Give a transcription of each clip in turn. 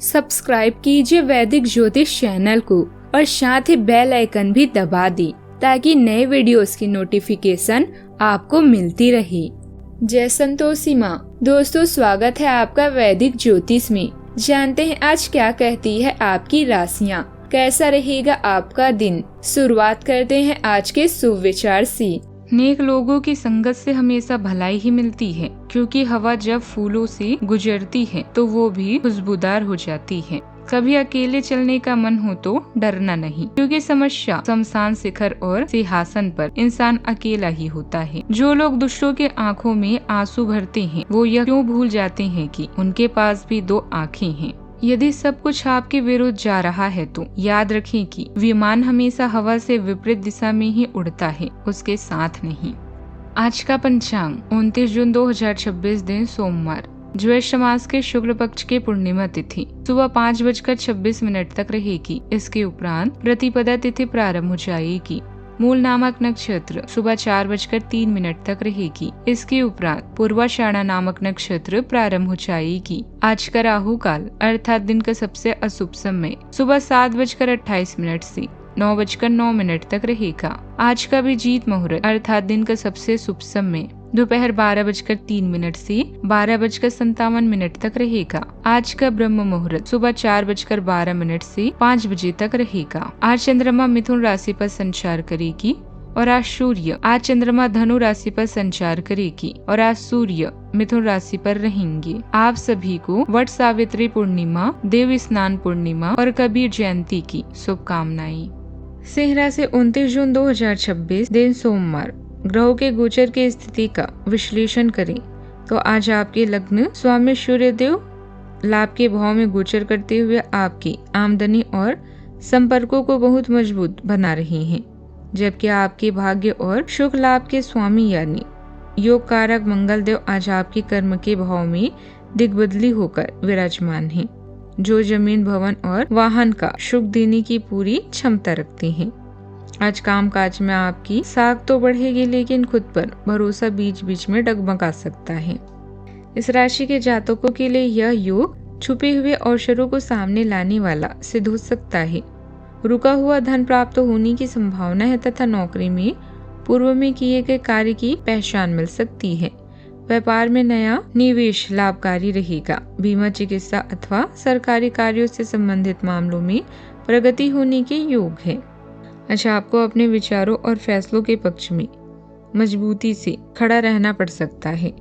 Subscribe कीजिए वैदिक ज्योतिष चैनल को और साथ ही बेल आइकन भी दबा दी ताकि नए वीडियोस की नोटिफिकेशन आपको मिलती रहे। जय संतोषी माँ। दोस्तों, स्वागत है आपका वैदिक ज्योतिष में। जानते हैं आज क्या कहती है आपकी राशियाँ, कैसा रहेगा आपका दिन। शुरुआत करते हैं आज के शुभ विचार से। नेक लोगों की संगत से हमेशा भलाई ही मिलती है, क्योंकि हवा जब फूलों से गुजरती है तो वो भी खुशबूदार हो जाती है। कभी अकेले चलने का मन हो तो डरना नहीं, क्योंकि समस्या शमशान शिखर और सिंहासन पर इंसान अकेला ही होता है। जो लोग दूसरों के आंखों में आंसू भरते हैं वो यह क्यों भूल जाते हैं कि उनके पास भी दो आँखें हैं। यदि सब कुछ आपके विरुद्ध जा रहा है तो याद रखें कि विमान हमेशा हवा से विपरीत दिशा में ही उड़ता है, उसके साथ नहीं। आज का पंचांग 29 जून 2026 दिन सोमवार, ज्येष्ठ मास के शुक्ल पक्ष के पूर्णिमा तिथि सुबह 5:26 तक रहेगी। इसके उपरांत प्रतिपदा तिथि प्रारंभ हो जाएगी। मूल नामक नक्षत्र सुबह 4:03 तक रहेगी। इसके उपरांत पूर्वाषाढ़ा नामक नक्षत्र प्रारंभ हो जाएगी। आज का राहु काल अर्थात दिन का सबसे अशुभ समय सुबह 7:28 से 9:09 तक रहेगा। आज का अभिजीत मुहूर्त अर्थात दिन का सबसे शुभ समय दोपहर 12:03 से 12:57 तक रहेगा। आज का ब्रह्म मुहूर्त सुबह 4:12 से 5 बजे तक रहेगा। आज चंद्रमा मिथुन राशि पर संचार करेगी और आज चंद्रमा धनु राशि पर संचार करेगी और आज सूर्य मिथुन राशि पर रहेंगे। आप सभी को वट सावित्री पूर्णिमा, देव स्नान पूर्णिमा और कबीर जयंती की शुभकामनाएं। सिंह राशि 29 जून 2026 दिन सोमवार, ग्रहों के गोचर की स्थिति का विश्लेषण करें तो आज आपके लग्न स्वामी सूर्य देव लाभ के भाव में गोचर करते हुए आपकी आमदनी और संपर्कों को बहुत मजबूत बना रहे हैं, जबकि आपके भाग्य और सुख लाभ के स्वामी यानी योग कारक मंगल देव आज आपके कर्म के भाव में दिग्बदली होकर विराजमान हैं, जो जमीन, भवन और वाहन का सुख देने की पूरी क्षमता रखते हैं। आज काम काज में आपकी साख तो बढ़ेगी, लेकिन खुद पर भरोसा बीच बीच में डगमगा सकता है। इस राशि के जातकों के लिए यह योग छुपे हुए अवसरों को सामने लाने वाला सिद्ध हो सकता है। रुका हुआ धन प्राप्त होने की संभावना है तथा नौकरी में पूर्व में किए गए कार्य की पहचान मिल सकती है। व्यापार में नया निवेश लाभकारी रहेगा। बीमा, चिकित्सा अथवा सरकारी कार्यों से संबंधित मामलों में प्रगति होने के योग है। अच्छा, आपको अपने विचारों और फैसलों के पक्ष में मजबूती से खड़ा रहना पड़ सकता है।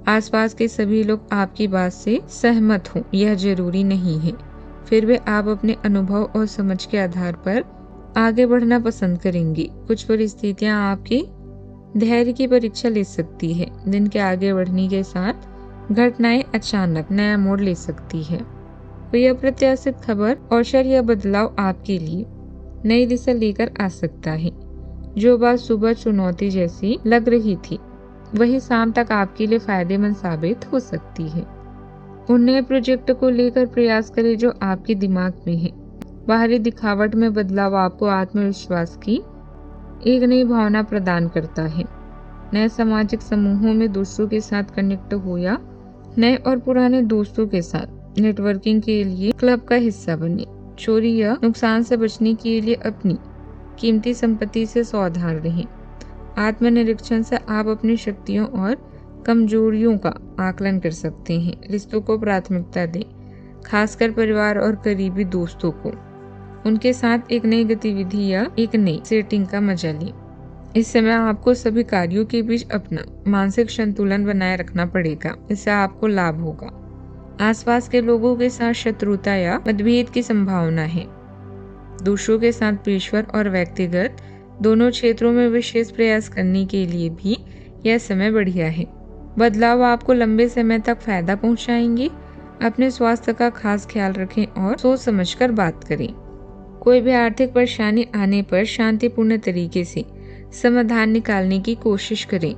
आसपास के सभी लोग आपकी बात से सहमत हों यह जरूरी नहीं है, फिर भी आप अपने अनुभव और समझ के आधार पर आगे बढ़ना पसंद करेंगे। कुछ परिस्थितियां आपके धैर्य की परीक्षा ले सकती है। दिन के आगे बढ़ने के साथ घटनाएं अचानक नया मोड़ ले सकती है। कोई अप्रत्याशित खबर, अवसर या बदलाव आपके लिए नई दिशा लेकर आ सकता है। जो बात सुबह चुनौती जैसी लग रही थी वही शाम तक आपके लिए फायदेमंद साबित हो सकती है। उन नए प्रोजेक्ट को लेकर प्रयास करें जो आपके दिमाग में है। बाहरी दिखावट में बदलाव आपको आत्मविश्वास की एक नई भावना प्रदान करता है। नए सामाजिक समूहों में दूसरों के साथ कनेक्ट हो या नए और पुराने दोस्तों के साथ नेटवर्किंग के लिए क्लब का हिस्सा बने। चोरी या नुकसान से बचने के लिए अपनी कीमती संपत्ति से सावधान रहें। आत्मनिरीक्षण से आप अपनी शक्तियों और कमजोरियों का आकलन कर सकते हैं। रिश्तों को प्राथमिकता दें, खासकर परिवार और करीबी दोस्तों को। उनके साथ एक नई गतिविधि या एक नई सेटिंग का मजा लें। इस समय आपको सभी कार्यों के बीच अपना मानसिक संतुलन बनाए रखना पड़ेगा, इससे आपको लाभ होगा। आसपास के लोगों के साथ शत्रुता या मतभेद की संभावना है। दूसरों के साथ पेशेवर और व्यक्तिगत दोनों क्षेत्रों में विशेष प्रयास करने के लिए भी यह समय बढ़िया है। बदलाव आपको लंबे समय तक फायदा पहुंचाएंगे। अपने स्वास्थ्य का खास ख्याल रखें और सोच समझकर बात करें। कोई भी आर्थिक परेशानी आने पर शांतिपूर्ण तरीके से समाधान निकालने की कोशिश करें।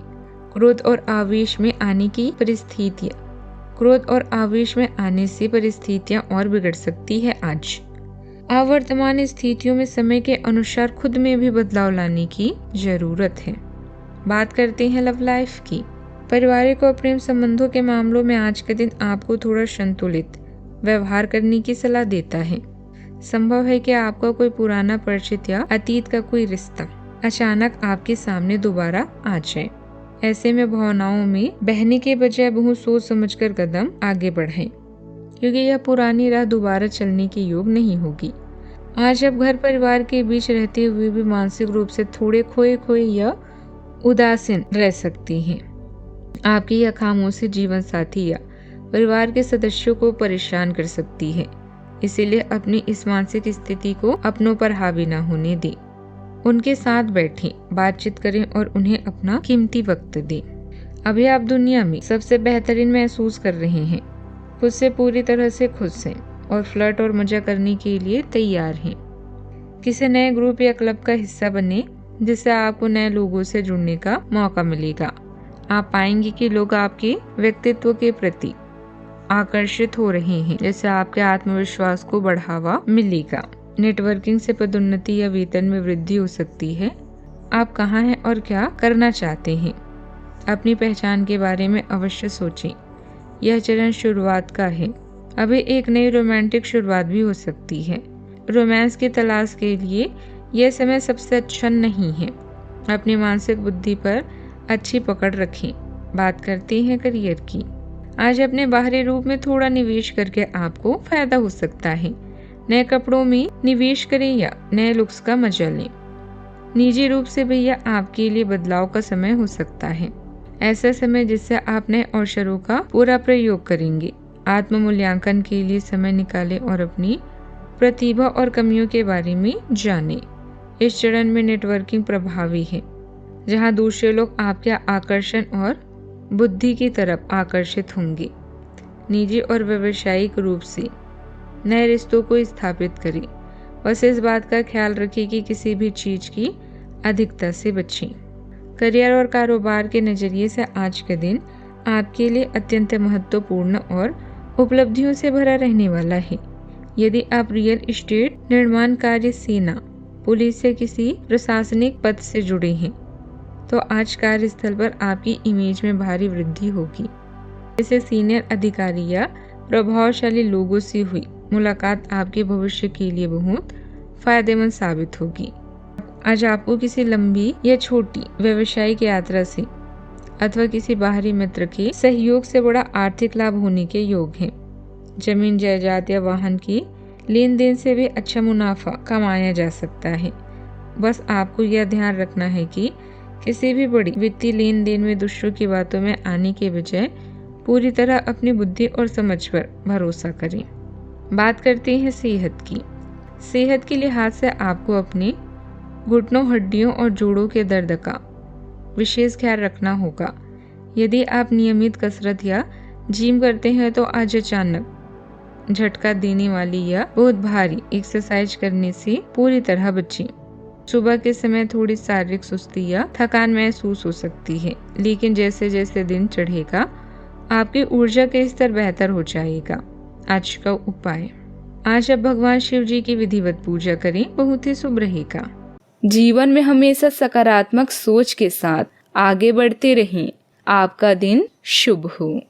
क्रोध और आवेश में आने से परिस्थितियां और बिगड़ सकती है। आज वर्तमान स्थितियों में समय के अनुसार खुद में भी बदलाव लाने की जरूरत है। बात करते हैं लव लाइफ की। पारिवारिक और प्रेम संबंधों के मामलों में आज के दिन आपको थोड़ा संतुलित व्यवहार करने की सलाह देता है। संभव है कि आपका कोई पुराना परिचित या अतीत का कोई रिश्ता अचानक आपके सामने दोबारा आ जाए। ऐसे में भावनाओं में बहने के बजाय बहुत सोच समझकर कदम आगे बढ़ें, क्योंकि यह पुरानी राह दोबारा चलने के योग नहीं होगी। आज आप घर परिवार के बीच रहते हुए भी मानसिक रूप से थोड़े खोए खोए या उदासीन रह सकती हैं। आपकी यह खामोशी जीवन साथी या परिवार के सदस्यों को परेशान कर सकती है। इसीलिए अपनी इस मानसिक स्थिति को अपनों पर हावी न होने दें। उनके साथ बैठें, बातचीत करें और उन्हें अपना कीमती वक्त दें। अभी आप दुनिया में सबसे बेहतरीन महसूस कर रहे हैं, खुद से पूरी तरह से खुश हैं और फ्लर्ट और मजा करने के लिए तैयार हैं। किसी नए ग्रुप या क्लब का हिस्सा बने, जिससे आपको नए लोगों से जुड़ने का मौका मिलेगा। आप पाएंगे कि लोग आपके व्यक्तित्व के प्रति आकर्षित हो रहे हैं, जिससे आपके आत्मविश्वास को बढ़ावा मिलेगा। नेटवर्किंग से पदोन्नति या वेतन में वृद्धि हो सकती है। आप कहाँ हैं और क्या करना चाहते हैं, अपनी पहचान के बारे में अवश्य सोचें। यह चरण शुरुआत का है। अभी एक नई रोमांटिक शुरुआत भी हो सकती है। रोमांस की तलाश के लिए यह समय सबसे अच्छा नहीं है। अपनी मानसिक बुद्धि पर अच्छी पकड़ रखें। बात करते हैं करियर की। आज अपने बाहरी रूप में थोड़ा निवेश करके आपको फायदा हो सकता है। नए कपड़ों में निवेश करें या नए लुक्स का मजा लें। निजी रूप से भी यह आपके लिए बदलाव का समय हो सकता है। ऐसा समय जिससे आप नए अवसरों का पूरा प्रयोग करेंगे। आत्म मूल्यांकन के लिए समय निकालें और अपनी प्रतिभा और कमियों के बारे में जानें। इस चरण में नेटवर्किंग प्रभावी है, जहां दूसरे लोग आपके आकर्षण और बुद्धि की तरफ आकर्षित होंगे। निजी और व्यावसायिक रूप से नए रिश्तों को स्थापित करें। बस इस बात का ख्याल रखें कि किसी भी चीज की अधिकता से बचें। करियर और कारोबार के नजरिए से आज का दिन आपके लिए अत्यंत महत्वपूर्ण और उपलब्धियों से भरा रहने वाला है। यदि आप रियल एस्टेट, निर्माण कार्य, सेना, पुलिस या किसी प्रशासनिक पद से जुड़े हैं, तो आज कार्यस्थल पर आपकी इमेज में भारी वृद्धि होगी। जैसे सीनियर अधिकारी या प्रभावशाली लोगों से हुई मुलाकात आपके भविष्य के लिए बहुत फायदेमंद साबित होगी। आज आपको किसी लंबी या छोटी व्यावसायिक यात्रा से अथवा किसी बाहरी मित्र के सहयोग से बड़ा आर्थिक लाभ होने के योग हैं। जमीन, जायदाद या वाहन की लेन देन से भी अच्छा मुनाफा कमाया जा सकता है। बस आपको यह ध्यान रखना है कि किसी भी बड़ी वित्तीय लेन देन में दूसरों की बातों में आने के बजाय पूरी तरह अपनी बुद्धि और समझ पर भरोसा करें। बात करते हैं सेहत की। सेहत के लिहाज से आपको अपने घुटनों, हड्डियों और जोड़ों के दर्द का विशेष ख्याल रखना होगा। यदि आप नियमित कसरत या जिम करते हैं तो आज अचानक झटका देने वाली या बहुत भारी एक्सरसाइज करने से पूरी तरह बचें। सुबह के समय थोड़ी शारीरिक सुस्ती या थकान महसूस हो सकती है, लेकिन जैसे जैसे दिन चढ़ेगा आपकी ऊर्जा का स्तर बेहतर हो जाएगा। आज का उपाय, आज आप भगवान शिव जी की विधिवत पूजा करें, बहुत ही शुभ रहेगा। जीवन में हमेशा सकारात्मक सोच के साथ आगे बढ़ते रहें। आपका दिन शुभ हो।